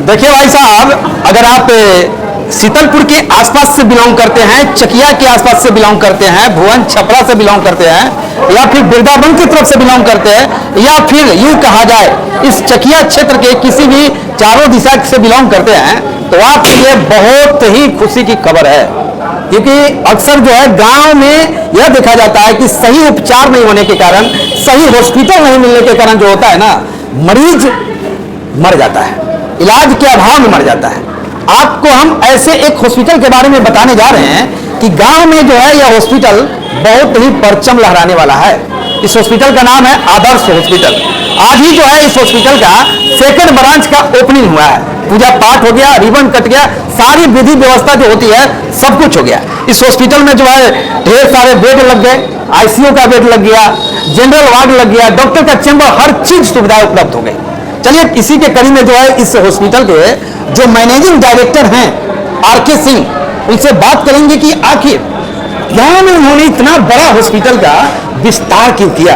देखिए भाई साहब, अगर आप शीतलपुर के आसपास से बिलोंग करते हैं, चकिया के आसपास से बिलोंग करते हैं, भुवन छपरा से बिलोंग करते हैं, या फिर बिरदावन की तरफ से बिलोंग करते हैं, या फिर यूं कहा जाए इस चकिया क्षेत्र के किसी भी चारों दिशा से बिलोंग करते हैं, तो आपके लिए बहुत ही खुशी की खबर है। क्योंकि अक्सर जो है गांव में यह देखा जाता है कि सही उपचार नहीं होने के कारण, सही हॉस्पिटल नहीं मिलने के कारण जो होता है ना, मरीज मर जाता है, इलाज के अभाव में मर जाता है। आपको हम ऐसे एक हॉस्पिटल के बारे में बताने जा रहे हैं कि गांव में जो है यह हॉस्पिटल बहुत ही परचम लहराने वाला है। इस हॉस्पिटल का नाम है आदर्श हॉस्पिटल। आज ही जो है इस हॉस्पिटल का सेकंड ब्रांच का ओपनिंग हुआ है। पूजा पाठ हो गया, रिबन कट गया, सारी विधि व्यवस्था जो होती है सब कुछ हो गया। इस हॉस्पिटल में जो है ढेर सारे बेड लग गए, आईसीयू का बेड लग गया, जनरल वार्ड लग गया, डॉक्टर का चैम्बर, हर चीज सुविधाएं उपलब्ध हो गई। चलिए इसी के कड़ी में जो है इस हॉस्पिटल के जो मैनेजिंग डायरेक्टर हैं आरके सिंह, उनसे बात करेंगे कि आखिर गांव में उन्होंने इतना बड़ा हॉस्पिटल का विस्तार क्यों किया,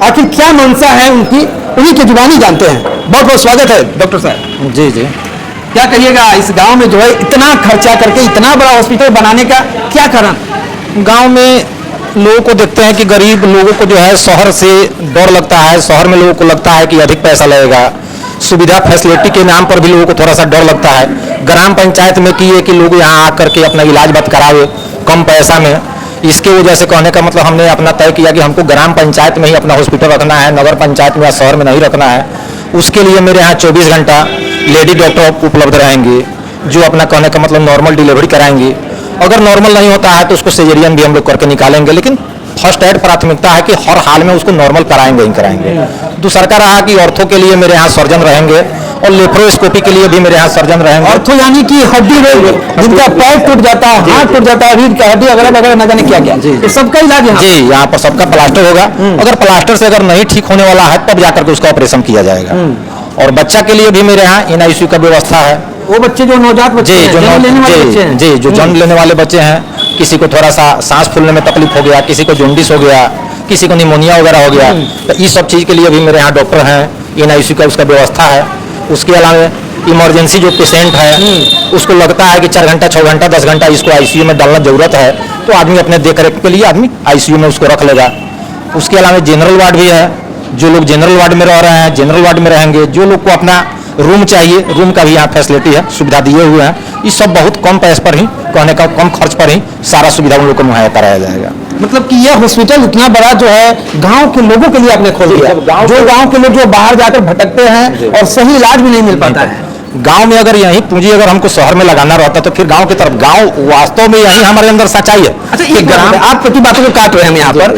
आखिर क्या मंशा है उनकी, उन्हीं की जुबानी जानते हैं। बहुत बहुत स्वागत है डॉक्टर साहब। जी जी। क्या कहिएगा, इस गांव में जो है इतना खर्चा करके इतना बड़ा हॉस्पिटल बनाने का क्या कारण? गांव में लोगों को देखते हैं कि गरीब लोगों को जो है शहर से डर लगता है, शहर में लोगों को लगता है कि अधिक पैसा लगेगा, सुविधा फैसिलिटी के नाम पर भी लोगों को थोड़ा सा डर लगता है। ग्राम पंचायत में की है कि लोग यहाँ आकर के अपना इलाज मत करावे कम पैसा में। इसके वजह से कहने का मतलब हमने अपना तय किया कि हमको ग्राम पंचायत में ही अपना हॉस्पिटल रखना है, नगर पंचायत में या शहर में नहीं रखना है। उसके लिए मेरे यहाँ 24 घंटा लेडी डॉक्टर उपलब्ध रहेंगे, जो अपना कहने का मतलब नॉर्मल डिलीवरी कराएंगे। अगर नॉर्मल नहीं होता है तो उसको सिजेरियन भी हम लोग करके निकालेंगे, लेकिन फर्स्ट एड प्राथमिकता है कि हर हाल में उसको नॉर्मल कराएंगे ही कराएंगे। दूसरा का रहा कि ऑर्थो के लिए मेरे यहाँ सर्जन रहेंगे और लेप्रोस्कोपी के लिए भी मेरे यहाँ सर्जन रहेंगे। ऑर्थो यानी कि हड्डी रोग, जिनका पैर टूट जाता है, हाथ टूट जाता है, रीढ़ का हड्डी वगैरह वगैरह न जाने क्या क्या, ये सबका इलाज है। जी, यहाँ पर सबका प्लास्टर होगा। अगर प्लास्टर से अगर नहीं ठीक होने वाला है तब जाकर के उसका ऑपरेशन किया जाएगा। और बच्चा के लिए भी मेरे यहाँ NICU का व्यवस्था है। वो बच्चे जो नवजात बच्चे हैं, जो जन्म लेने वाले बच्चे हैं, जी जो जन्म लेने वाले बच्चे हैं, किसी को थोड़ा सा सांस फूलने में तकलीफ हो गया, किसी को जॉन्डिस हो गया, किसी को निमोनिया वगैरह हो गया, तो इस सब चीज़ के लिए भी मेरे यहाँ डॉक्टर हैं, NICU का उसका व्यवस्था है। उसके अलावा इमरजेंसी जो पेशेंट है उसको लगता है कि 4 घंटा 6 घंटा 10 घंटा इसको ICU में डालना जरूरत है, तो आदमी अपने देख रेख के लिए आदमी ICU में उसको रख लेगा। उसके अलावा जनरल वार्ड भी है, जो लोग जनरल वार्ड में रह रहे हैं जनरल वार्ड में रहेंगे, जो लोग को अपना रूम चाहिए रूम का भी यहाँ फैसिलिटी है, सुविधा दिए हुए हैं। ये सब बहुत कम पैसे पर ही, कहने का कम खर्च पर ही सारा सुविधा उन लोग को मुहैया कराया जाएगा। मतलब कि यह हॉस्पिटल इतना बड़ा जो है गांव के लोगों के लिए आपने खोल दिया, जो गांव के लोग जो बाहर जाकर भटकते हैं और सही इलाज भी नहीं मिल पाता है। गांव में अगर यही पूंजी अगर हमको शहर में लगाना रहता तो फिर गांव की तरफ, गांव वास्तव में यही हमारे अंदर सच्चाई है। अच्छा, एक ग्राम आप प्रति बातों को काट रहे हैं यहाँ पर,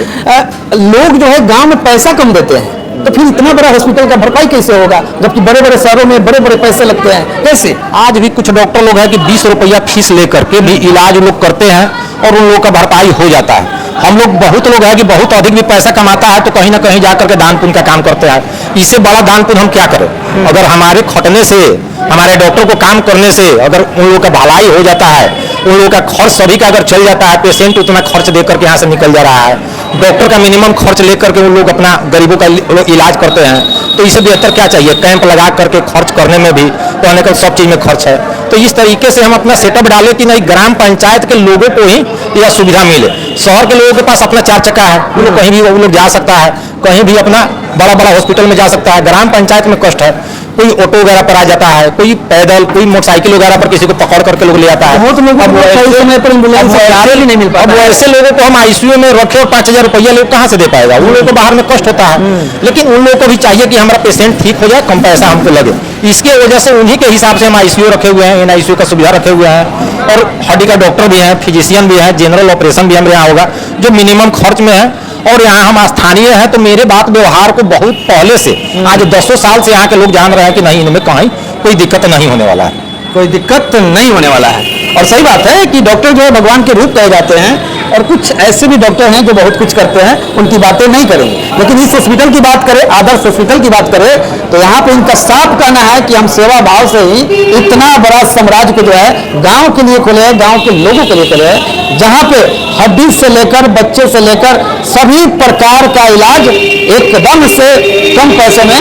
लोग जो है गांव में पैसा कम देते हैं, तो फिर इतना बड़ा हॉस्पिटल का भरपाई कैसे होगा, जबकि बड़े बड़े शहरों में बड़े बड़े पैसे लगते हैं, कैसे? आज भी कुछ डॉक्टर लोग हैं कि 20 रुपया फीस लेकर के भी इलाज लोग करते हैं और उन लोगों का भरपाई हो जाता है। हम लोग बहुत लोग हैं कि बहुत अधिक भी पैसा कमाता है तो कहीं ना कहीं जाकर के दान पुण्य का काम करते हैं। इससे बड़ा दान पुण्य हम क्या करें? अगर हमारे खटने से, हमारे डॉक्टर को काम करने से अगर उन लोगों का भलाई हो जाता है, उन लोगों का खर्च सभी का अगर चल जाता है, पेशेंट उतना खर्च दे करके यहाँ से निकल जा रहा है, डॉक्टर का मिनिमम खर्च लेकर के उन लोग अपना गरीबों का इलाज करते हैं, तो इससे बेहतर क्या चाहिए? कैंप लगा करके खर्च करने में भी कहने का सब चीज़ में खर्च है। तो इस तरीके से हम अपना सेटअप डालें कि नहीं ग्राम पंचायत के लोगों को ही यह सुविधा मिले। शहर के लोगों के पास अपना 4 चक्का है, वो लोग कहीं भी वो लोग जा सकता है, कहीं भी अपना बड़ा बड़ा हॉस्पिटल में जा सकता है। ग्राम पंचायत में कष्ट है, कोई ऑटो वगैरह पर आ जाता है, कोई पैदल, कोई मोटरसाइकिल वगैरह पर किसी को पकड़ करके लोग ले आता है। बहुत लोगों को समय पर एम्बुलेंस भी नहीं मिल पाता। अब ऐसे लोगों को हम ICU में रखे और 5000 रुपया लोग कहाँ से दे पाएगा? उन लोगों को बाहर में कष्ट होता है, लेकिन उन लोगों को भी चाहिए कि हमारा पेशेंट ठीक हो जाए, कम पैसा हमको लगे। इसके वजह से उन्हीं के हिसाब से हम ICU रखे हुए हैं, NICU का सुविधा रखे हुए हैं, और हड्डी का डॉक्टर भी है, फिजिशियन भी है, जनरल ऑपरेशन भी हमारे यहाँ होगा जो मिनिमम खर्च में है। और यहाँ हम स्थानीय हैं तो मेरे बात व्यवहार को बहुत पहले से, आज 10 साल से यहाँ के लोग जान रहे हैं कि नहीं, इनमें कहीं कोई दिक्कत नहीं होने वाला है, कोई दिक्कत नहीं होने वाला है। और सही बात है कि डॉक्टर जो है भगवान के रूप कहे जाते हैं, और कुछ ऐसे भी डॉक्टर हैं जो बहुत कुछ करते हैं, उनकी बातें नहीं करेंगे। लेकिन इस हॉस्पिटल की बात करें, आदर्श हॉस्पिटल की बात करें, तो यहाँ पे इनका साफ कहना है कि हम सेवा भाव से ही इतना बड़ा साम्राज्य को जो है गांव के लिए खोले, गांव के लोगों के लिए खोले, जहाँ पे हड्डी से लेकर बच्चे से लेकर सभी प्रकार का इलाज एकदम से कम पैसे में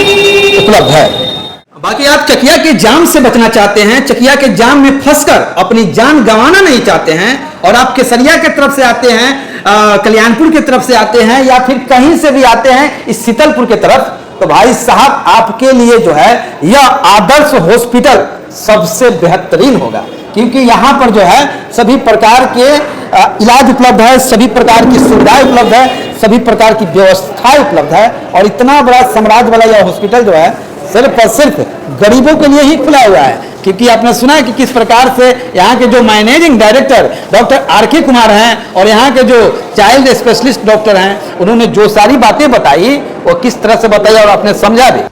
उपलब्ध है। बाकी आप चकिया के जाम से बचना चाहते हैं, चकिया के जाम में फंसकर अपनी जान गंवाना नहीं चाहते हैं और आप केसरिया की तरफ से आते हैं, कल्याणपुर की तरफ से आते हैं या फिर कहीं से भी आते हैं इस शीतलपुर की तरफ, तो भाई साहब आपके लिए जो है यह आदर्श हॉस्पिटल सबसे बेहतरीन होगा, क्योंकि यहाँ पर जो है सभी प्रकार के इलाज उपलब्ध है, सभी प्रकार की सुविधाएं उपलब्ध है, सभी प्रकार की व्यवस्थाएं उपलब्ध है और इतना बड़ा साम्राज्य वाला यह हॉस्पिटल जो है सिर्फ और सिर्फ गरीबों के लिए ही खुला हुआ है। क्योंकि आपने सुना है कि किस प्रकार से यहाँ के जो managing director doctor R K. Kumar हैं और यहाँ के जो चाइल्ड स्पेशलिस्ट डॉक्टर हैं, उन्होंने जो सारी बातें बताई वो किस तरह से बताई और आपने समझा भी।